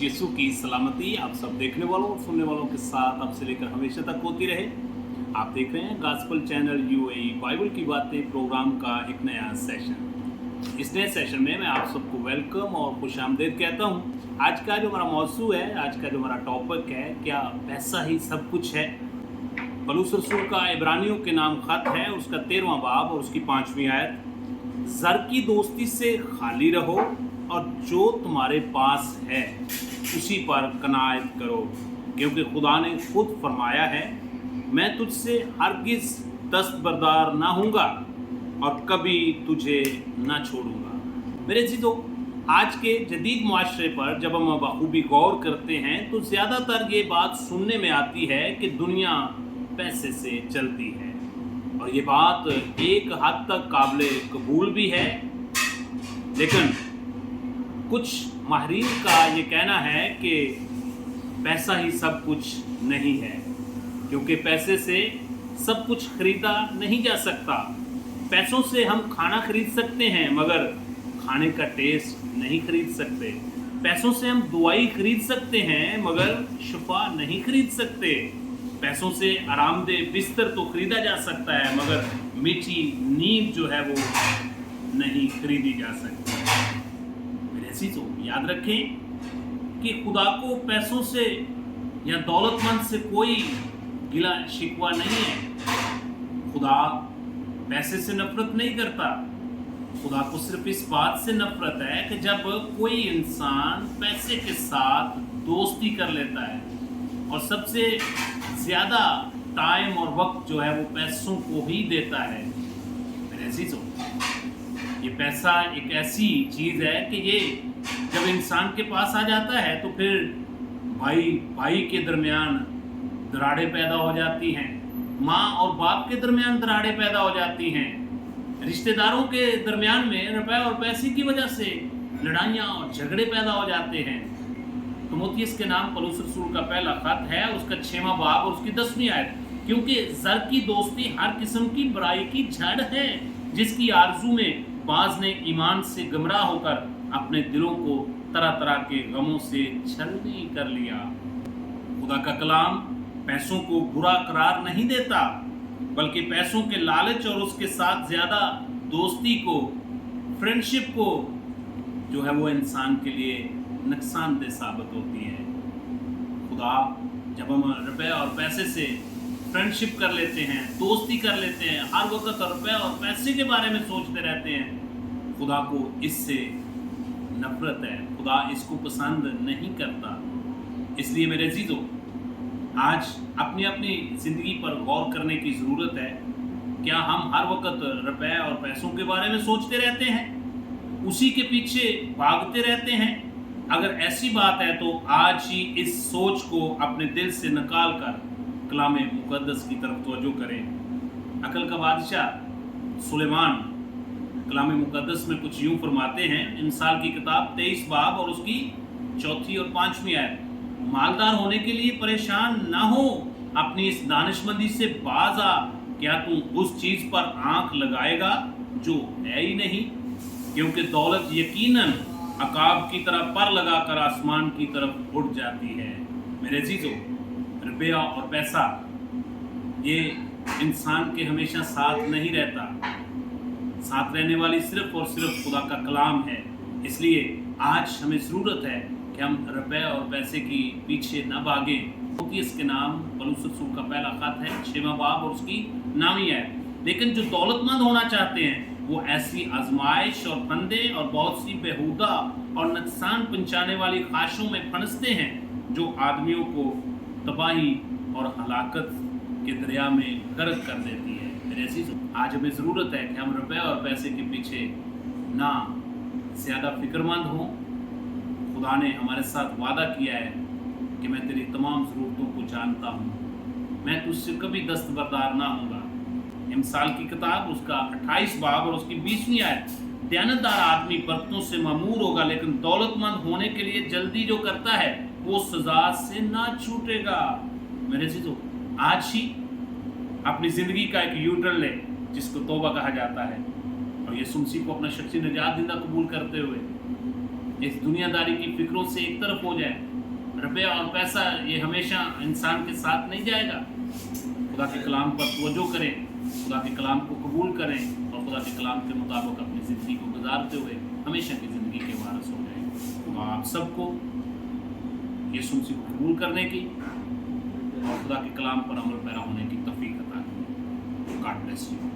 यीशु की सलामती आप सब देखने वालों और सुनने वालों के साथ आपसे लेकर हमेशा तक होती रहे। आप देख रहे हैं गॉस्पेल चैनल यूएई बाइबल की बातें प्रोग्राम का एक नया सेशन। इस नए सेशन में मैं आप सबको वेलकम और खुशामदीद कहता हूं। आज का जो हमारा मौजू है, आज का जो हमारा टॉपिक है, क्या पैसा ही सब कुछ है। पौलुस रसूल का इब्रानियों के नाम खत है, उसका 13वां बाब और उसकी 5वीं आयत। ज़र की दोस्ती से खाली रहो और जो तुम्हारे पास है उसी पर कनायत करो, क्योंकि खुदा ने खुद फरमाया है, मैं तुझसे हरगिज़ दस्तबरदार ना होऊंगा और कभी तुझे ना छोड़ूंगा। मेरे अज़ीज़ों, आज के जदीद मुआशरे पर जब हम बखूबी गौर करते हैं तो ज़्यादातर ये बात सुनने में आती है कि दुनिया पैसे से चलती है, और ये बात एक हद तक काबिल कबूल भी है। लेकिन कुछ माहिरीन का ये कहना है कि पैसा ही सब कुछ नहीं है, क्योंकि पैसे से सब कुछ खरीदा नहीं जा सकता। पैसों से हम खाना खरीद सकते हैं मगर खाने का टेस्ट नहीं खरीद सकते। पैसों से हम दवाई खरीद सकते हैं मगर शिफा नहीं खरीद सकते। पैसों से आरामदेह बिस्तर तो खरीदा जा सकता है मगर मीठी नींद जो है वो नहीं खरीदी जा सकती। मेरे अज़ीज़ों, याद रखें कि खुदा को पैसों से या दौलतमंद से कोई गिला शिकवा नहीं है। खुदा पैसे से नफरत नहीं करता। खुदा को सिर्फ इस बात से नफरत है कि जब कोई इंसान पैसे के साथ दोस्ती कर लेता है और सबसे ज़्यादा टाइम और वक्त जो है वो पैसों को ही देता है। मेरे अज़ीज़ों, ये पैसा एक ऐसी चीज़ है कि ये जब इंसान के पास आ जाता है तो फिर भाई भाई के दरमियान दरारें पैदा हो जाती हैं, माँ और बाप के दरमियान दरारें पैदा हो जाती हैं, रिश्तेदारों के दरमियान में रुपए और पैसे की वजह से लड़ाइयाँ और झगड़े पैदा हो जाते हैं। तीमुथियुस के नाम पौलुस रसूल का पहला खत है, उसका 6वां बाब और उसकी 10वीं आयत। क्योंकि ज़र की दोस्ती हर किस्म की बुराई की जड़ है, जिसकी आरजू में बाज ने ईमान से गुमराह होकर अपने दिलों को तरह तरह के गमों से छलनी कर लिया। खुदा का कलाम पैसों को बुरा करार नहीं देता, बल्कि पैसों के लालच और उसके साथ ज़्यादा दोस्ती को, फ्रेंडशिप को जो है वो इंसान के लिए नुकसानदेह साबित होती है। खुदा जब हम रुपए और पैसे से फ्रेंडशिप कर लेते हैं, दोस्ती कर लेते हैं, हर वक्त रुपए और पैसे के बारे में सोचते रहते हैं, खुदा को इससे नफरत है। खुदा इसको पसंद नहीं करता। इसलिए मेरे अज़ीज़ों, आज अपनी अपनी ज़िंदगी पर गौर करने की ज़रूरत है। क्या हम हर वक्त रुपए और पैसों के बारे में सोचते रहते हैं, उसी के पीछे भागते रहते हैं? अगर ऐसी बात है तो आज ही इस सोच को अपने दिल से निकाल कर कलाम मुक़द्दस की तरफ तवज्जो करें। अकल का बादशाह सुलेमान कलाम मुक़द्दस में कुछ यूँ फरमाते हैं। इमसाल की किताब 23 बाब और उसकी 4 और 5वीं आयत। मालदार होने के लिए परेशान ना हो, अपनी इस दानिशमंदी से बाज आ। क्या तू उस चीज़ पर आंख लगाएगा जो है ही नहीं? क्योंकि दौलत यकीनन अकाब की तरह पर लगाकर आसमान की तरफ उड़ जाती है। मेरे अज़ीज़ों, रुपया और पैसा ये इंसान के हमेशा साथ नहीं रहता। साथ रहने वाली सिर्फ और सिर्फ खुदा का कलाम है। इसलिए आज हमें ज़रूरत है कि हम रुपए और पैसे की पीछे न भागें, क्योंकि इसके नाम पौलुस रसूल का पहला खत है, 6वां बाब और उसकी 9वीं है। लेकिन जो दौलतमंद होना चाहते हैं वो ऐसी आजमाइश और फंदे और बहुत सी बेहुदा और नुकसान पहुंचाने वाली ख्वाहिशों में फंसते हैं, जो आदमियों को तबाही और हलाकत के दरिया में गर्क कर देती है। मेरे अज़ीज़ों, आज हमें ज़रूरत है कि हम रुपए और पैसे के पीछे ना ज़्यादा फिक्रमंद हों। खुदा ने हमारे साथ वादा किया है कि मैं तेरी तमाम ज़रूरतों को जानता हूँ, मैं तुझसे कभी दस्तबरदार ना होऊंगा। इमसाल की किताब उसका 28 बाब और उसकी 20वीं आयत। दयानतदार आदमी बरकतों से मामूर होगा, लेकिन दौलतमंद होने के लिए जल्दी जो करता है वो सजा से ना छूटेगा। मेरे अज़ीज़ों, आज ही अपनी ज़िंदगी का एक यू टर्न ले, जिसको तौबा कहा जाता है, और यीशु मसीह को अपना शख्सी निजात दीदा कबूल करते हुए इस दुनियादारी की फिक्रों से एक तरफ हो जाए रुपया और पैसा ये हमेशा इंसान के साथ नहीं जाएगा। खुदा के कलाम पर तवज्जो करें, खुदा के कलाम को कबूल करें और खुदा के कलाम के मुताबिक अपनी ज़िंदगी को गुजारते हुए हमेशा की ज़िंदगी के वारिस हो जाएं। खुदा आप सबको यीशु मसीह को कबूल करने की और खुदा के कलाम पर अमल पैरा होने की तौफीक अता करें। God bless you.